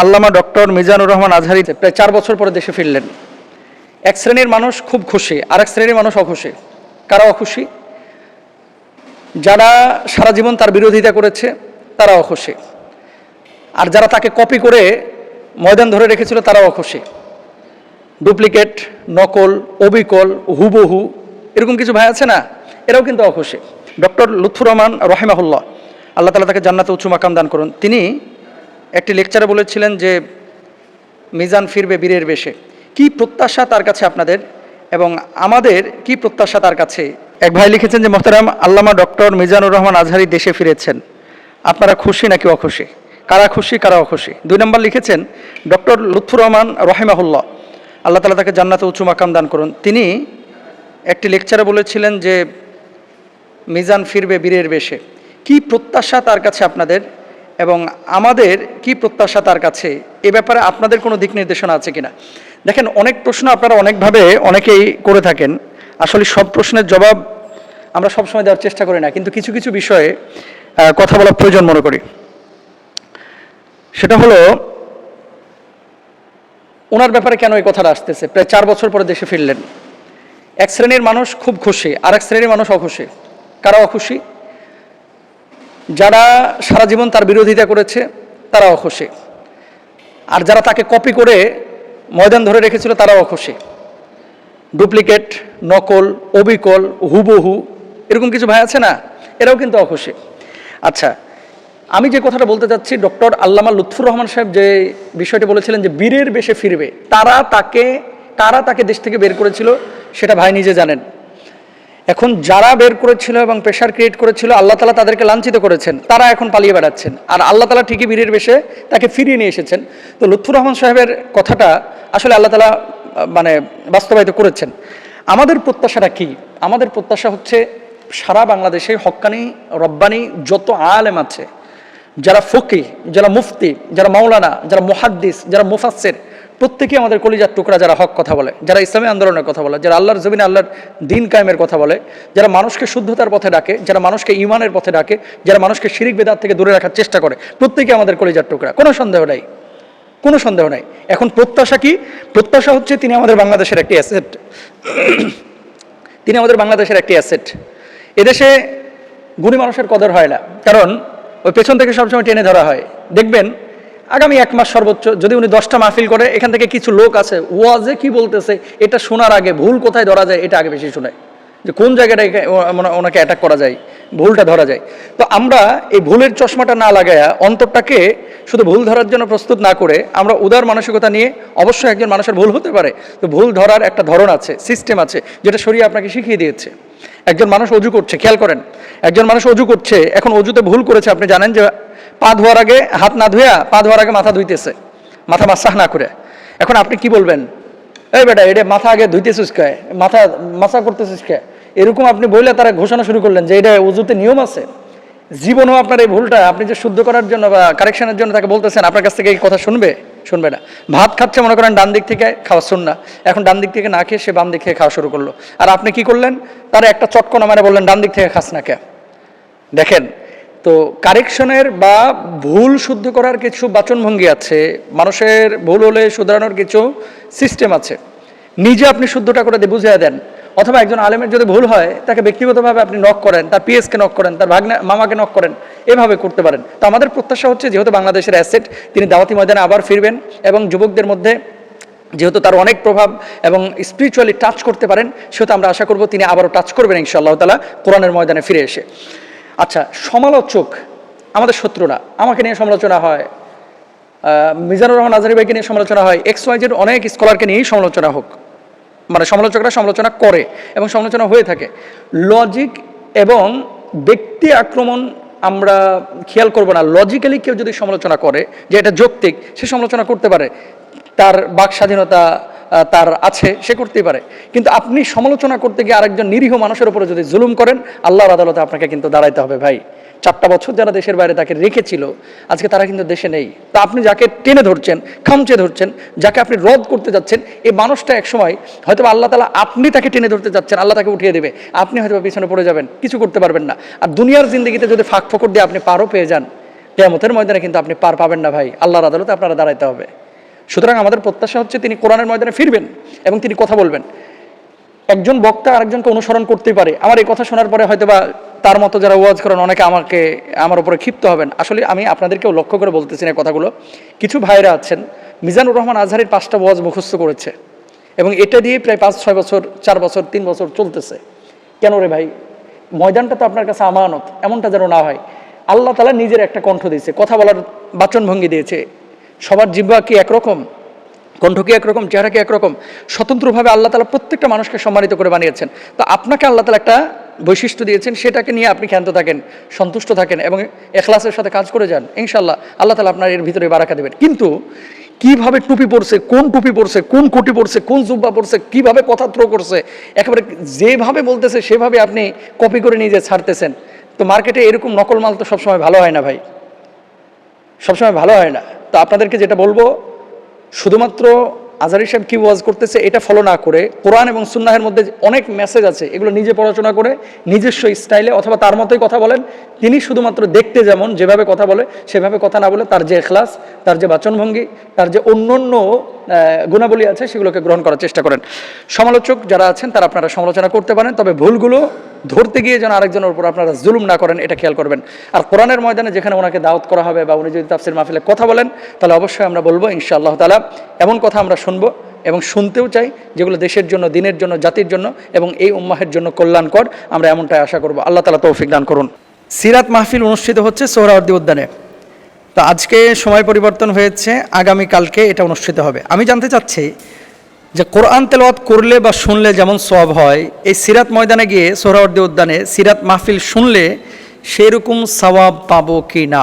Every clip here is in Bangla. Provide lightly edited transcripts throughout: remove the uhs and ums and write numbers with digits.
আল্লামা ডক্টর মিজানুর রহমান আজহারি প্রায় 4 বছর পরে দেশে ফিরলেন। এক শ্রেণীর মানুষ খুব খুশি, আরেক শ্রেণীর মানুষ অখুশি। কারা অখুশি? যারা সারা জীবন তার বিরোধিতা করেছে তারা অখুশি, আর যারা তাকে কপি করে ময়দান ধরে রেখেছিল তারাও অখুশি। ডুপ্লিকেট, নকল, অবিকল, হুবহু এরকম কিছু ভাই আছে না, এরাও কিন্তু অখুশি। ডক্টর লুৎফুর রহমান রহিমাহুল্লাহ, আল্লাহ তাআলা তাকে জান্নাতে উঁচু মাকাম দান করুন, তিনি একটি লেকচারে বলেছিলেন যে মিজান ফিরবে বীরের বেশে। কি প্রত্যাশা তার কাছে আপনাদের এবং আমাদের কি প্রত্যাশা তার কাছে? এক ভাই লিখেছেন যে মোহতারাম আল্লামা ডক্টর মিজানুর রহমান আজহারি দেশে ফিরেছেন, আপনারা খুশি নাকি অখুশি? কারা খুশি কারা অখুশি? 2 নম্বর লিখেছেন ডক্টর লুৎফুর রহমান রহিমাহুল্লাহ, আল্লাহ তাআলা তাকে জান্নাতে উঁচু মাকাম দান করুন, তিনি একটি লেকচারে বলেছিলেন যে মিজান ফিরবে বীরের বেশে। কি প্রত্যাশা তার কাছে আপনাদের এবং আমাদের কি প্রত্যাশা তার কাছে? এ ব্যাপারে আপনাদের কোনো দিক নির্দেশনা আছে কিনা? দেখেন, অনেক প্রশ্ন আপনারা অনেকভাবে অনেকেই করে থাকেন। আসলে সব প্রশ্নের জবাব আমরা সবসময় দেওয়ার চেষ্টা করি না, কিন্তু কিছু কিছু বিষয়ে কথা বলা প্রয়োজন মনে করি। সেটা হলো ওনার ব্যাপারে কেন এই কথাটা আসতেছে। প্রায় 4 বছর পরে দেশে ফিরলেন। এক শ্রেণীর মানুষ খুব খুশি, আরেক শ্রেণীর মানুষ অখুশি। কারা অখুশি? যারা সারা জীবন তার বিরোধিতা করেছে তারা অখুশি, আর যারা তাকে কপি করে ময়দান ধরে রেখেছিল তারাও অখুশি। ডুপ্লিকেট, নকল, অবিকল, হুবহু এরকম কিছু ভাই আছে না, এরাও কিন্তু অখুশি। আচ্ছা, আমি যে কথাটা বলতে চাচ্ছি, ডক্টর আল্লামা লুৎফুর রহমান সাহেব যে বিষয়টি বলেছিলেন যে বীরের বেশে ফিরবে, কারা তাকে দেশ থেকে বের করেছিল সেটা ভাই নিজে জানেন। এখন যারা বের করেছিল এবং প্রেশার ক্রিয়েট করেছিল, আল্লাহ তাআলা তাদেরকে লাঞ্ছিত করেছেন, তারা এখন পালিয়ে বেড়াচ্ছেন, আর আল্লাহ তাআলা ঠিকই বীরের বেশে তাকে ফিরিয়ে নিয়ে এসেছেন। তো লুৎফুর রহমান সাহেবের কথাটা আসলে আল্লাহ তাআলা বাস্তবায়িত করেছেন। আমাদের প্রত্যাশাটা কি? আমাদের প্রত্যাশা হচ্ছে সারা বাংলাদেশে হক্কানি রব্বানি যত আলেম আছে, যারা ফকি, যারা মুফতি, যারা মাওলানা, যারা মুহাদ্দিস, যারা মুফাসসির, প্রত্যেকেই আমাদের কলিজার টুকরা, যারা হক কথা বলে, যারা ইসলামী আন্দোলনের কথা বলে, যারা আল্লাহর জমিনে আল্লাহর দ্বীন কায়েমের কথা বলে, যারা মানুষকে শুদ্ধতার পথে ডাকে, যারা মানুষকে ঈমানের পথে ডাকে, যারা মানুষকে শিরিক বিদআত থেকে দূরে রাখার চেষ্টা করে, প্রত্যেকেই আমাদের কলিজার টুকরা, কোনো সন্দেহ নাই, কোনো সন্দেহ নাই। এখন প্রত্যাশা কি? প্রত্যাশা হচ্ছে তিনি আমাদের বাংলাদেশের একটি অ্যাসেট। তিনি আমাদের বাংলাদেশের একটি অ্যাসেট। এদেশে গুণী মানুষের কদর হয় না, কারণ ওই পেছন থেকে সবসময় টেনে ধরা হয়। দেখবেন আগামী 1 মাস সর্বোচ্চ যদি উনি 10টা মাহফিল করে, এখান থেকে কিছু লোক আছে ওয়াজে কি বলতেছে এটা শোনার আগে ভুল কোথায় ধরা যায় এটা আগে বেশি শোনায়, যে কোন জায়গাটায় ওনাকে অ্যাটাক করা যায়, ভুলটা ধরা যায়। তো আমরা এই ভুলের চশমাটা না লাগায়া অন্তরটাকে শুধু ভুল ধরার জন্য প্রস্তুত না করে আমরা উদার মানসিকতা নিয়ে, অবশ্যই একজন মানুষের ভুল হতে পারে, তো ভুল ধরার একটা ধরন আছে, সিস্টেম আছে, যেটা শরীয়ত আপনাকে শিখিয়ে দিয়েছে। একজন মানুষ অজু করছে, খেয়াল করেন, একজন মানুষ অজু করছে, এখন অজুতে ভুল করেছে, আপনি জানেন যে পা ধোয়ার আগে হাত না ধুয়া পা ধোয়ার আগে মাথা ধুইতেছে, মাথা মাসাহ না করে। এখন আপনি কি বলবেন? এই বেটা, এটা মাথা আগে ধুইতেছিস কে, মাথা করতেছিস কে, এরকম আপনি বললে তারা ঘোষণা শুরু করলেন যে এটা অজুতে নিয়ম আছে। জীবনও আপনার এই ভুলটা আপনি যে শুদ্ধ করার জন্য বা কারেকশনের জন্য তাকে বলতেছেন, আপনার কাছ থেকে এই কথা শুনবে না। ভাত খাচ্ছে, মনে করেন ডান দিক থেকে খাওয়া সুন্নাহ, এখন ডান দিক থেকে না খেয়ে সে বাম দিক থেকে খাওয়া শুরু করলো, আর আপনি কি করলেন? তারা একটা চটকনা মানে বললেন ডান দিক থেকে খাস না কে। দেখেন, তো কারেকশনের বা ভুল শুদ্ধ করার কিছু বাচনভঙ্গি আছে, মানুষের ভুল হলে শুধরানোর কিছু সিস্টেম আছে। নিজে আপনি শুদ্ধটা করে দিয়ে বুঝিয়ে দেন, অথবা একজন আলেমের যদি ভুল হয় তাকে ব্যক্তিগতভাবে আপনি নক করেন, তার পিএসকে নক করেন, তার ভাগ্না মামাকে নক করেন, এভাবে করতে পারেন। তো আমাদের প্রত্যাশা হচ্ছে, যেহেতু বাংলাদেশের অ্যাসেট, তিনি দাওয়াতি ময়দানে আবার ফিরবেন এবং যুবকদের মধ্যে যেহেতু তার অনেক প্রভাব এবং স্পিরিচুয়ালি টাচ করতে পারেন, সেহেতু আমরা আশা করব তিনি আবারও টাচ করবেন ইনশাআল্লাহ তাআলা কোরআনের ময়দানে ফিরে এসে। আচ্ছা, সমালোচক আমাদের শত্রু না। আমাকে নিয়ে সমালোচনা হয়, মিজানুর রহমান আজহারি ভাইকে নিয়ে সমালোচনা হয়, XYZ অনেক স্কলারকে নিয়েই সমালোচনা হোক, মানে সমালোচকরা সমালোচনা করে এবং সমালোচনা হয়ে থাকে। লজিক এবং ব্যক্তি আক্রমণ আমরা খেয়াল করব না। লজিক্যালি কেউ যদি সমালোচনা করে যে এটা যৌক্তিক, সে সমালোচনা করতে পারে, তার বাক স্বাধীনতা তার আছে, সে করতেই পারে। কিন্তু আপনি সমালোচনা করতে গিয়ে আরেকজন নিরীহ মানুষের উপরে যদি জুলুম করেন, আল্লাহর আদালতে আপনাকে কিন্তু দাঁড়াইতে হবে ভাই। 4টা বছর যারা দেশের বাইরে তাকে রেখেছিল, আজকে তারা কিন্তু দেশে নেই। তা আপনি যাকে টেনে ধরছেন, খামচে ধরছেন, যাকে আপনি রদ করতে যাচ্ছেন, এই মানুষটা একসময় হয়তো আল্লাহ তাআলা, আপনি তাকে টেনে ধরতে যাচ্ছেন, আল্লাহ তাকে উঠিয়ে দেবে, আপনি হয়তো পিছনে পড়ে যাবেন, কিছু করতে পারবেন না। আর দুনিয়ার জিন্দগিতে যদি ফাঁক ফোকর দিয়ে আপনি পারও পেয়ে যান, কিয়ামতের ময়দানে কিন্তু আপনি পার পাবেন না ভাই, আল্লাহর আদালতে আপনারা দাঁড়াইতে হবে। সুতরাং আমাদের প্রত্যাশা হচ্ছে তিনি কোরআনের ময়দানে ফিরবেন এবং তিনি কথা বলবেন। একজন বক্তা আরেকজনকে অনুসরণ করতেই পারে। আমার এই কথা শোনার পরে হয়তো বা তার মতো যারা ওয়াজ করেন অনেকে আমার উপরে ক্ষিপ্ত হবেন। আসলে আমি আপনাদেরকেও লক্ষ্য করে বলতেছি না কথাগুলো। কিছু ভাইরা আছেন মিজানুর রহমান আজহারির 5টা ওয়াজ মুখস্থ করেছে এবং এটা দিয়ে প্রায় 5-6 বছর, 4 বছর, 3 বছর চলতেছে। কেন রে ভাই? ময়দানটা তো আপনার কাছে আমানত, এমনটা যেন না হয়। আল্লাহ তাআলা নিজের একটা কণ্ঠ দিয়েছে, কথা বলার বাচনভঙ্গি দিয়েছে। সবার জিহ্বা কি একরকম? কণ্ঠ কি একরকম? চেহারা কি একরকম? স্বতন্ত্রভাবে আল্লাহ তাআলা প্রত্যেকটা মানুষকে সম্মানিত করে বানিয়েছেন। তো আপনাকে আল্লাহ তাআলা একটা বৈশিষ্ট্য দিয়েছেন, সেটাকে নিয়ে আপনি ক্ষান্ত থাকেন, সন্তুষ্ট থাকেন এবং ইখলাসের সাথে কাজ করে যান। ইনশাআল্লাহ আল্লাহ তাআলা আপনার এর ভিতরে বারাকা দেবেন। কিন্তু কিভাবে টুপি পরছে, কোন টুপি পরছে, কোন কোটি পরছে, কোন জুব্বা পরছে, কিভাবে কথা থ্রো করছে, একেবারে যেভাবে বলতেছে সেভাবে আপনি কপি করে নিয়ে যে ছাড়তেছেন। তো মার্কেটে এরকম নকল মাল তো সবসময় ভালো হয় না ভাই, সবসময় ভালো হয় না। তো আপনাদেরকে যেটা বলবো, শুধুমাত্র আজহারী সাহেব কি ওয়াজ করতেছে এটা ফলো না করে কোরআন এবং সুন্নাহের মধ্যে অনেক মেসেজ আছে, এগুলো নিজে পড়াশোনা করে নিজস্ব স্টাইলে অথবা তার মতোই কথা বলেন। তিনি শুধুমাত্র দেখতে যেমন যেভাবে কথা বলে সেভাবে কথা না বলে তার যে ইখলাস, তার যে বাচনভঙ্গি, তার যে অন্যান্য গুণাবলী আছে সেগুলোকে গ্রহণ করার চেষ্টা করেন। সমালোচক যারা আছেন তারা আপনারা সমালোচনা করতে পারেন, তবে ভুলগুলো ধরতে গিয়ে যেন আরেকজনের উপর আপনারা জুলুম না করেন, এটা খেয়াল করবেন। আর কোরআনের ময়দানে যেখানে ওনাকে দাওয়াত করা হবে বা উনি যদি তাফসির মাহফিলে কথা বলেন তাহলে অবশ্যই আমরা বলবো ইনশাআল্লাহ তাআলা এমন কথা আমরা শুনবো এবং শুনতেও চাই যেগুলো দেশের জন্য, দিনের জন্য, জাতির জন্য এবং এই উম্মাহের জন্য কল্যাণকর। আমরা এমনটাই আশা করব। আল্লাহ তাআলা তৌফিক দান করুন। সিরাত মাহফিল অনুষ্ঠিত হচ্ছে সোহরাওয়ার্দী উদ্যানে। তো আজকে সময় পরিবর্তন হয়েছে, আগামীকালকে এটা অনুষ্ঠিত হবে। আমি জানতে চাচ্ছি যে কোরআন তেলাওয়াত করলে বা শুনলে যেমন সওয়াব হয়, এই সিরাত ময়দানে গিয়ে সোহরাওয়ার্দী উদ্যানে সিরাত মাহফিল শুনলে সেরকম সওয়াব পাবো কি না।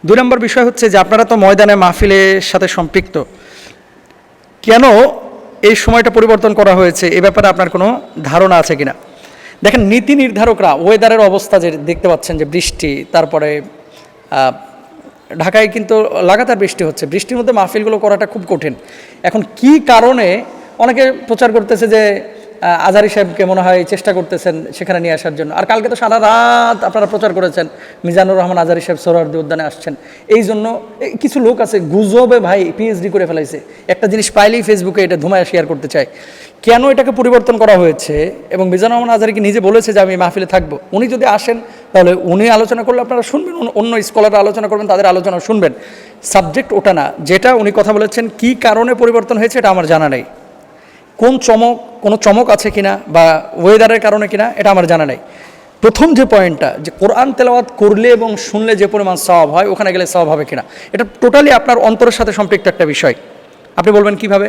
2 নম্বর বিষয় হচ্ছে যে আপনারা তো ময়দানে মাহফিলের সাথে সম্পৃক্ত, কেন এই সময়টা পরিবর্তন করা হয়েছে এ ব্যাপারে আপনার কোনো ধারণা আছে কিনা? দেখেন, নীতি নির্ধারকরা ওয়েদারের অবস্থা যে দেখতে পাচ্ছেন যে বৃষ্টি, তারপরে ঢাকায় কিন্তু লাগাতার বৃষ্টি হচ্ছে, বৃষ্টির মধ্যে মাহফিলগুলো করাটা খুব কঠিন। এখন কি কারণে অনেকে প্রচার করতেছে যে আজহারী সাহেবকে মনে হয় চেষ্টা করতেছেন সেখানে নিয়ে আসার জন্য। আর কালকে তো সারা রাত আপনারা প্রচার করেছেন মিজানুর রহমান আজহারী সাহেব সোহরাওয়ার্দী উদ্যানে আসছেন। এই জন্য কিছু লোক আছে গুজবে ভাই পিএইচডি করে ফেলাইছে, একটা জিনিস পাইলেই ফেসবুকে এটা ধুমায় শেয়ার করতে চায়। কেন এটাকে পরিবর্তন করা হয়েছে? এবং মিজানুর রহমান আজহারীকে নিজে বলেছে যে আমি মাহফিলে থাকবো। উনি যদি আসেন তাহলে উনি আলোচনা করলে আপনারা শুনবেন, অন্য স্কলাররা আলোচনা করবেন, তাদের আলোচনা শুনবেন। সাবজেক্ট ওটা না, যেটা উনি কথা বলেছেন কি কারণে পরিবর্তন হয়েছে এটা আমার জানা নেই। কোনো চমক আছে কিনা বা ওয়েদারের কারণে কিনা এটা আমার জানা নেই। প্রথম যে পয়েন্টটা, যে কোরআন তেলাওয়াত করলে এবং শুনলে যে পরিমাণ সওয়াব হয় ওখানে গেলে সওয়াব হবে কিনা, এটা টোটালি আপনার অন্তরের সাথে সম্পৃক্ত একটা বিষয়। আপনি বলবেন কিভাবে?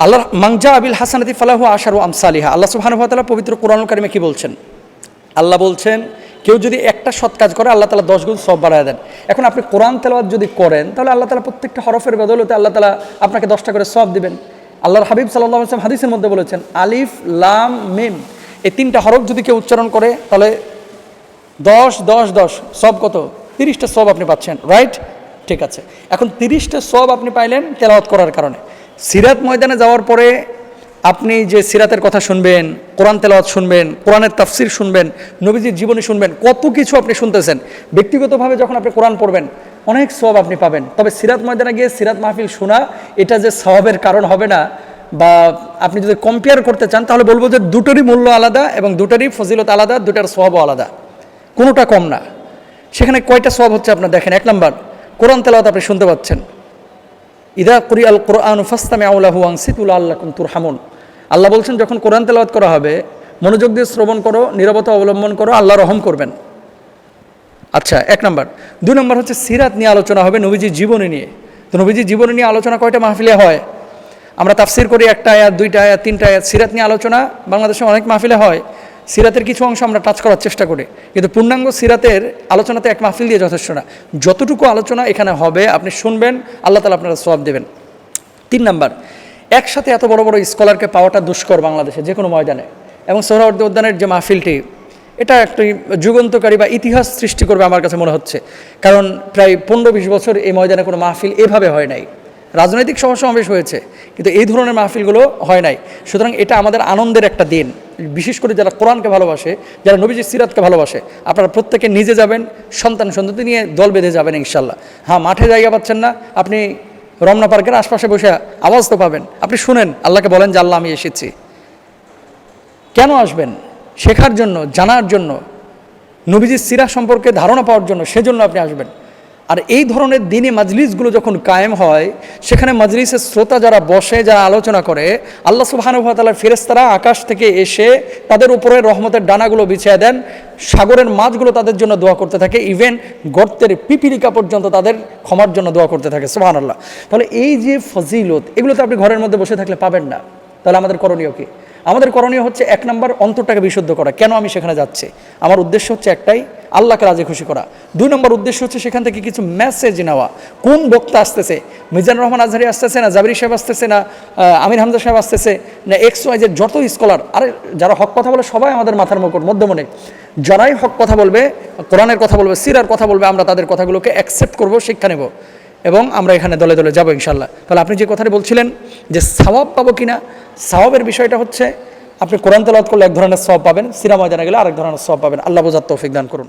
আল্লাহ মাংজা আবিল হাসানাতি ফালাহু আশারু আমসালিহা, আল্লাহ সুবহানাহু ওয়া তাআলা পবিত্র কোরআনুল কারিমে কি বলছেন? আল্লাহ বলছেন কেউ যদি একটা সৎ কাজ করে আল্লাহ তাআলা 10 গুণ সওয়াব বাড়ায় দেন। এখন আপনি কোরআন তেলাওয়াত যদি করেন তাহলে আল্লাহ তাআলা প্রত্যেকটা হরফের বদৌলতে আল্লাহ তাআলা আপনাকে 10টা করে সওয়াব দিবেন। আল্লাহর হাবিব সাল্লাল্লাহু আলাইহি ওয়াসাল্লাম হাদিসের মধ্যে বলেছেন আলিফ লাম মিম, এই 3টা হরফ যদি কেউ উচ্চারণ করে তাহলে 10 10 10 সওয়াব কত? 30টা সওয়াব আপনি পাচ্ছেন, রাইট? ঠিক আছে, এখন 30টা সওয়াব আপনি পাইলেন তেলাওয়াত করার কারণে। সিরাত ময়দানে যাওয়ার পরে আপনি যে সিরাতের কথা শুনবেন, কোরআন তেলাওয়াত শুনবেন, কোরআনের তাফসির শুনবেন, নবীজির জীবনী শুনবেন, কত কিছু আপনি শুনতেছেন। ব্যক্তিগতভাবে যখন আপনি কোরআন পড়বেন অনেক সওয়াব আপনি পাবেন। তবে সিরাত ময়দানে গিয়ে সিরাত মাহফিল শোনা এটা যে সওয়াবের কারণ হবে না, বা আপনি যদি কম্পেয়ার করতে চান তাহলে বলবো যে দুটোরই মূল্য আলাদা এবং দুটোরই ফজিলত আলাদা, দুটার সওয়াবও আলাদা, কোনোটা কম না। সেখানে কয়টা সওয়াব হচ্ছে আপনার দেখেন। 1 নম্বর, কোরআন তেলাওয়াত আপনি শুনতে পাচ্ছেন। ইদা কুরিআল কুরআনু ফাসতামিউ লাহু ওয়ানসিতু লাআল্লাকুম তুরহামুন। আল্লাহ বলছেন যখন কোরআন তেলাওয়াত করা হবে মনোযোগ দিয়ে শ্রবণ করো, নীরবতা অবলম্বন করো, আল্লাহ রহম করবেন। আচ্ছা, 1 নম্বর। 2 নম্বর হচ্ছে সিরাত নিয়ে আলোচনা হবে, নবীজির জীবনী নিয়ে। তো নবীজির জীবনী নিয়ে আলোচনা কয়টা মাহফিলে হয়? আমরা তাফসির করি 1টা আয়াত, 2টা আয়াত, 3টা আয়াত। সিরাত নিয়ে আলোচনা বাংলাদেশে অনেক মাহফিলে হয়, সিরাতের কিছু অংশ আমরা টাচ করার চেষ্টা করি, কিন্তু পূর্ণাঙ্গ সিরাতের আলোচনাতে এক মাহফিল দিয়ে যথেষ্ট না। যতটুকু আলোচনা এখানে হবে আপনি শুনবেন, আল্লাহ তাআলা আপনারা সওয়াব দেবেন। 3 নম্বর, একসাথে এত বড় বড় স্কলারকে পাওয়াটা দুষ্কর বাংলাদেশে যে কোনো ময়দানে। এবং সোহরাওয়ার্দী উদ্যানের যে মাহফিলটি, এটা একটি যুগান্তকারী বা ইতিহাস সৃষ্টি করবে আমার কাছে মনে হচ্ছে। কারণ প্রায় 15-20 বছর এই ময়দানে কোনো মাহফিল এভাবে হয় নাই। রাজনৈতিক সভা সমাবেশ হয়েছে কিন্তু এই ধরনের মাহফিলগুলো হয় নাই। সুতরাং এটা আমাদের আনন্দের একটা দিন। বিশেষ করে যারা কোরআনকে ভালোবাসে, যারা নবীজির সিরাতকে ভালোবাসে, আপনারা প্রত্যেকে নিজে যাবেন, সন্তান সন্ততি নিয়ে দল বেঁধে যাবেন ইনশাল্লাহ। হ্যাঁ, মাঠে জায়গা পাচ্ছেন না, আপনি রমনা পার্কের আশপাশে বসে আওয়াজ তো পাবেন, আপনি শুনেন, আল্লাহকে বলেন যে আল্লাহ আমি এসেছি। কেন আসবেন? শেখার জন্য, জানার জন্য, নবীজির সিরাত সম্পর্কে ধারণা পাওয়ার জন্য, সেজন্য আপনি আসবেন। আর এই ধরনের দিনে মাজলিসগুলো যখন কায়েম হয়, সেখানে মাজলিসের শ্রোতা যারা বসে, যারা আলোচনা করে, আল্লাহ সুবহানাহু ওয়া তাআলার ফেরেশতারা আকাশ থেকে এসে তাদের উপরে রহমতের ডানাগুলো বিছিয়ে দেন, সাগরের মাছগুলো তাদের জন্য দোয়া করতে থাকে, ইভেন গর্তের পিপিলিকা পর্যন্ত তাদের ক্ষমার জন্য দোয়া করতে থাকে, সুবহানাল্লাহ। তাহলে এই যে ফজিলত, এগুলো তো আপনি ঘরের মধ্যে বসে থাকলে পাবেন না। তাহলে আমাদের করণীয় কি? আমাদের করণীয় হচ্ছে 1 নম্বর, অন্তরটাকে বিশুদ্ধ করা। কেন আমি সেখানে যাচ্ছি? আমার উদ্দেশ্য হচ্ছে একটাই, আল্লাহকে রাজি খুশি করা। 2 নম্বর উদ্দেশ্য হচ্ছে সেখান থেকে কিছু মেসেজ নেওয়া। কোন বক্তা আসতেছে, মিজানুর রহমান আজহারি আসতেছে, না জাবিরি সাহেব আসতেছে, না আমির হামজা সাহেব আসতেছে, না XY যত স্কলার, আরে যারা হক কথা বলে সবাই আমাদের মাথার মুকুট, মধ্যমনে। যারাই হক কথা বলবে, কোরআনের কথা বলবে, সিরার কথা বলবে, আমরা তাদের কথাগুলোকে অ্যাকসেপ্ট করব, শিক্ষা নেব, এবং আমরা এখানে দলে দলে যাবো ইনশাল্লাহ। তাহলে আপনি যে কথাটি বলছিলেন যে সওয়াব পাবো কিনা, সওয়াবের বিষয়টা হচ্ছে আপনি কোরআন তেলাওয়াত করলে এক ধরনের সওয়াব পাবেন, সিরা ময়দানে গেলে আরেক ধরনের সওয়াব পাবেন। আল্লাহ বোঝার তৌফিক দান করুন।